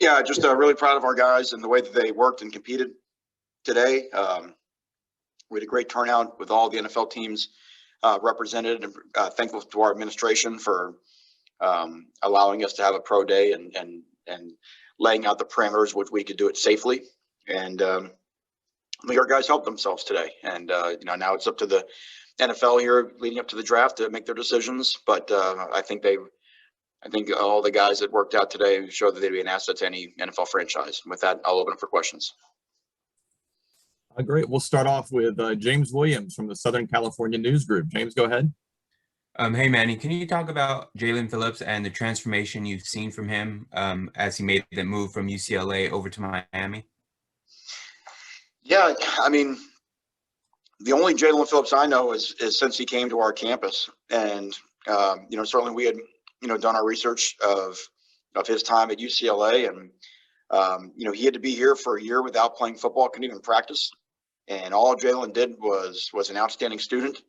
Yeah, just really proud of our guys and the way that they worked and competed today. We had a great turnout with all the NFL teams represented, and thankful to our administration for allowing us to have a pro day and laying out the parameters which we could do it safely. And I think our guys helped themselves today. And now it's up to the NFL here leading up to the draft to make their decisions. But I think all the guys that worked out today showed that they'd be an asset to any NFL franchise. With that, I'll open up for questions. Great. We'll start off with James Williams from the Southern California News Group. James, go ahead. Hey, Manny, can you talk about Jalen Phillips and the transformation you've seen from him as he made the move from UCLA over to Miami? Yeah, I mean, the only Jalen Phillips I know is since he came to our campus. And, certainly we had, done our research of his time at UCLA. And, he had to be here for a year without playing football, couldn't even practice. And all Jalen did was an outstanding student,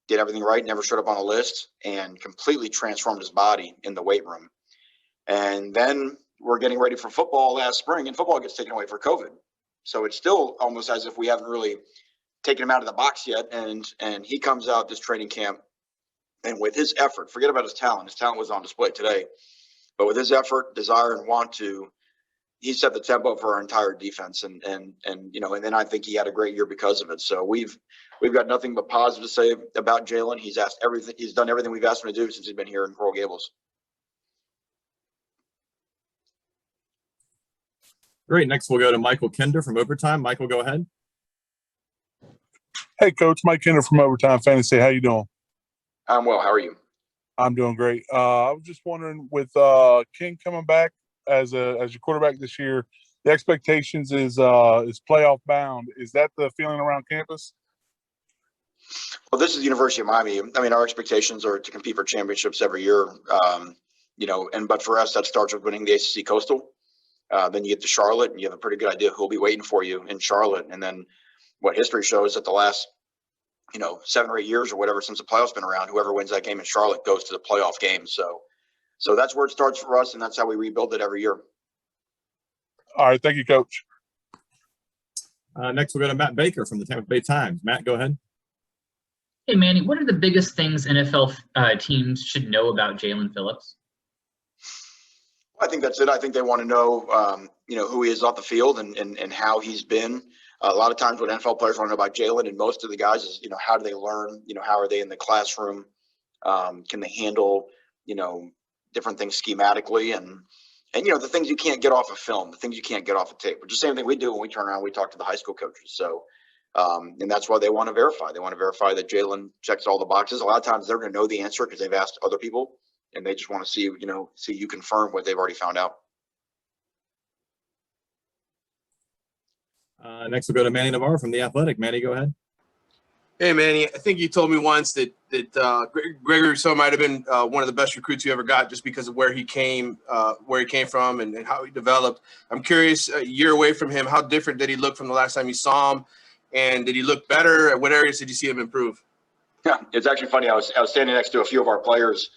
did everything right, never showed up on a list, and completely transformed his body in the weight room. And then we're getting ready for football last spring, and football gets taken away for COVID. So it's still almost as if we haven't really taken him out of the box yet. And he comes out this training camp, and with his effort, forget about his talent was on display today, but with his effort, desire, and want to, he set the tempo for our entire defense. And then I think he had a great year because of it. So we've got nothing but positive to say about Jalen. He's done everything we've asked him to do since he's been here in Coral Gables. Great. Next, we'll go to Michael Kinder from Overtime. Michael, go ahead. Hey, Coach. Mike Kinder from Overtime Fantasy. How you doing? I'm well. How are you? I'm doing great. I was just wondering, with King coming back as your quarterback this year, the expectations is playoff bound. Is that the feeling around campus? Well, this is the University of Miami. I mean, our expectations are to compete for championships every year. But for us, that starts with winning the ACC Coastal. Then you get to Charlotte, and you have a pretty good idea who will be waiting for you in Charlotte. And then what history shows that the last, 7 or 8 years or whatever since the playoffs been around, whoever wins that game in Charlotte goes to the playoff game. So that's where it starts for us, and that's how we rebuild it every year. All right. Thank you, Coach. Next, we'll go to Matt Baker from the Tampa Bay Times. Matt, go ahead. Hey, Manny, what are the biggest things NFL teams should know about Jalen Phillips? I think that's it. I think they want to know, who he is off the field and how he's been. A lot of times what NFL players want to know about Jalen and most of the guys is, how do they learn? How are they in the classroom? Can they handle, different things schematically and the things you can't get off of film, the things you can't get off of tape, which is the same thing we do when we turn around, we talk to the high school coaches. So, and that's why they want to verify. They want to verify that Jalen checks all the boxes. A lot of times they're going to know the answer because they've asked other people, and they just want to see you confirm what they've already found out. Next, we'll go to Manny Navarro from The Athletic. Manny, go ahead. Hey, Manny, I think you told me once that Gregory Rousseau might have been one of the best recruits you ever got just because of where he came from and how he developed. I'm curious, a year away from him, how different did he look from the last time you saw him? And did he look better? What areas did you see him improve? Yeah, it's actually funny. I was standing next to a few of our players,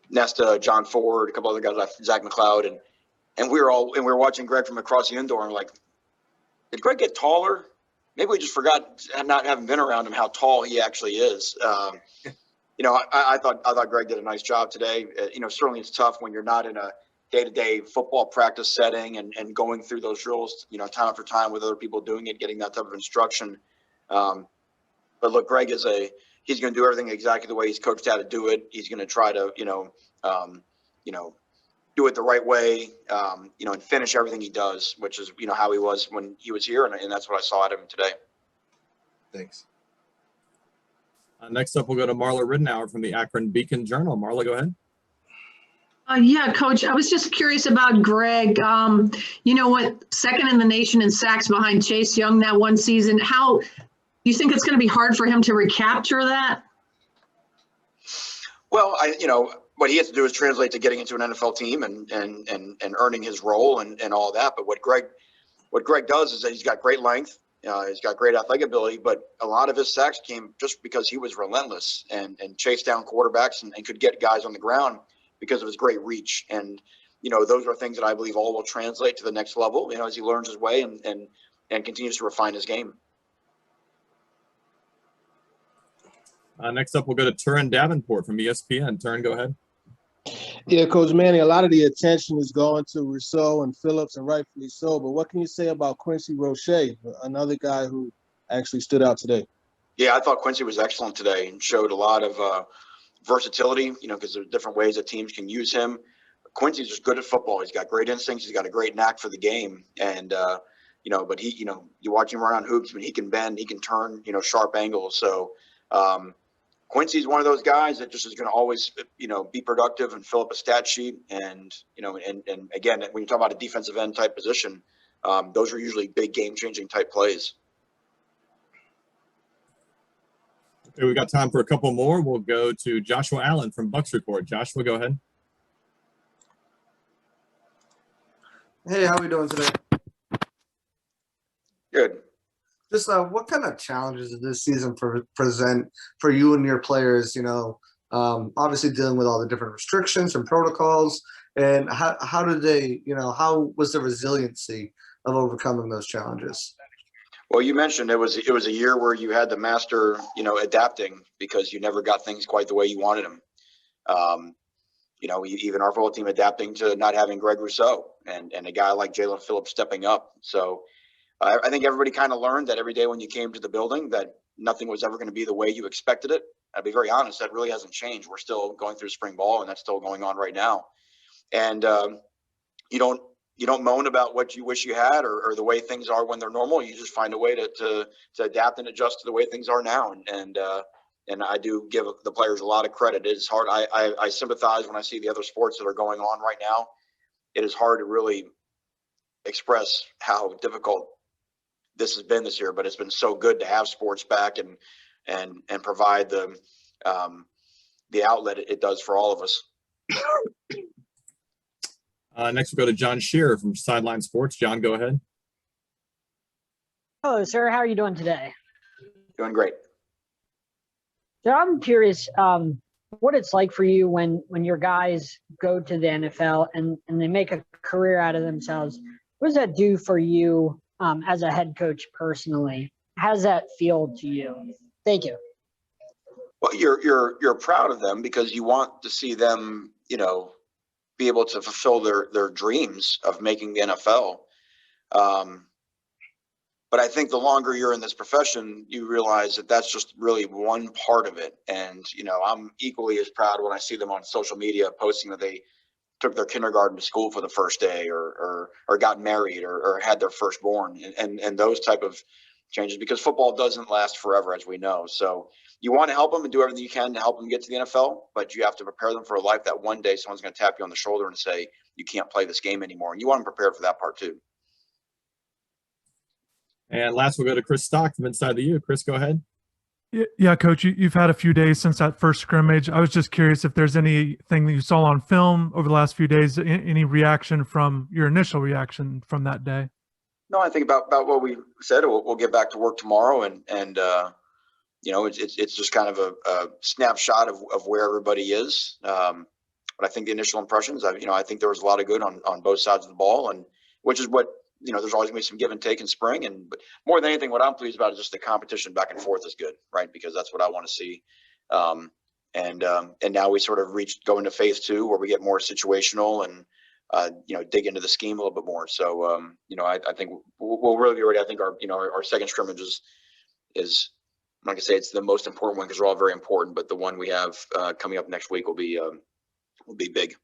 Nesta, John Ford, a couple other guys, Zach McLeod, and we were watching Greg from across the indoor, and we're like, did Greg get taller? Maybe we just forgot, not having been around him, how tall he actually is. I thought Greg did a nice job today. Certainly it's tough when you're not in a day-to-day football practice setting and going through those drills, time after time with other people doing it, getting that type of instruction. But look, Greg he's going to do everything exactly the way he's coached how to do it. He's going to try to, do it the right way, and finish everything he does, which is, how he was when he was here. And that's what I saw out of him today. Thanks. Next up, we'll go to Marla Ridenour from the Akron Beacon Journal. Marla, go ahead. Yeah, Coach, I was just curious about Greg. Second in the nation in sacks behind Chase Young that one season. How do you think it's going to be hard for him to recapture that? Well, what he has to do is translate to getting into an NFL team and earning his role and all that. But what Greg does is that he's got great length. He's got great athletic ability, but a lot of his sacks came just because he was relentless and chased down quarterbacks and could get guys on the ground because of his great reach. And those are things that I believe all will translate to the next level, as he learns his way and continues to refine his game. Next up, we'll go to Turin Davenport from ESPN. Turin, go ahead. Yeah, Coach Manny, a lot of the attention is going to Rousseau and Phillips, and rightfully so. But what can you say about Quincy Roche, another guy who actually stood out today? Yeah, I thought Quincy was excellent today and showed a lot of versatility, because there's different ways that teams can use him. Quincy's just good at football. He's got great instincts. He's got a great knack for the game. And, but he, you watch him run on hoops, but he can bend, he can turn, sharp angles. So Quincy's one of those guys that just is going to always, be productive and fill up a stat sheet. And, and again, when you talk about a defensive end type position, those are usually big game changing type plays. Okay, we got time for a couple more. We'll go to Joshua Allen from Bucks Report. Joshua, go ahead. Hey, how are we doing today? Good. Just what kind of challenges does this season present for you and your players? Obviously dealing with all the different restrictions and protocols, and how did they, how was the resiliency of overcoming those challenges? Well, you mentioned it was a year where you had to master, adapting because you never got things quite the way you wanted them. Even our football team adapting to not having Greg Rousseau and a guy like Jalen Phillips stepping up. So I think everybody kind of learned that every day when you came to the building that nothing was ever going to be the way you expected it. I'll be very honest, that really hasn't changed. We're still going through spring ball, and that's still going on right now. And you don't moan about what you wish you had or the way things are when they're normal. You just find a way to adapt and adjust to the way things are now. And I do give the players a lot of credit. It is hard. I sympathize when I see the other sports that are going on right now. It is hard to really express how difficult this has been this year, but it's been so good to have sports back and provide the outlet it does for all of us. Next, we'll go to John Shearer from Sideline Sports. John, go ahead. Hello, sir. How are you doing today? Doing great. So I'm curious what it's like for you when your guys go to the NFL and they make a career out of themselves. What does that do for you as a head coach personally? How does that feel to you? Thank you. Well, you're proud of them because you want to see them, be able to fulfill their dreams of making the NFL. But I think the longer you're in this profession, you realize that that's just really one part of it. And, I'm equally as proud when I see them on social media posting that they took their kindergarten to school for the first day or got married or had their firstborn and those type of changes, because football doesn't last forever, as we know. So you want to help them and do everything you can to help them get to the NFL, but you have to prepare them for a life that one day someone's going to tap you on the shoulder and say, you can't play this game anymore. And you want them prepared for that part too. And last, we'll go to Chris Stock from InsideTheU. Chris, go ahead. Yeah, Coach, you've had a few days since that first scrimmage. I was just curious if there's anything that you saw on film over the last few days, any reaction from your initial reaction from that day? No, I think about what we said. We'll get back to work tomorrow, and it's just kind of a snapshot of where everybody is. But I think the initial impressions, I think there was a lot of good on both sides of the ball, and which is what there's always gonna be some give and take in spring. But more than anything, what I'm pleased about is just the competition back and forth is good, right? Because that's what I want to see. And now we sort of go into phase 2 where we get more situational and dig into the scheme a little bit more. So I think we'll really be ready. I think our second scrimmage is I'm not gonna say it's the most important one because they're all very important, but the one we have coming up next week will be big.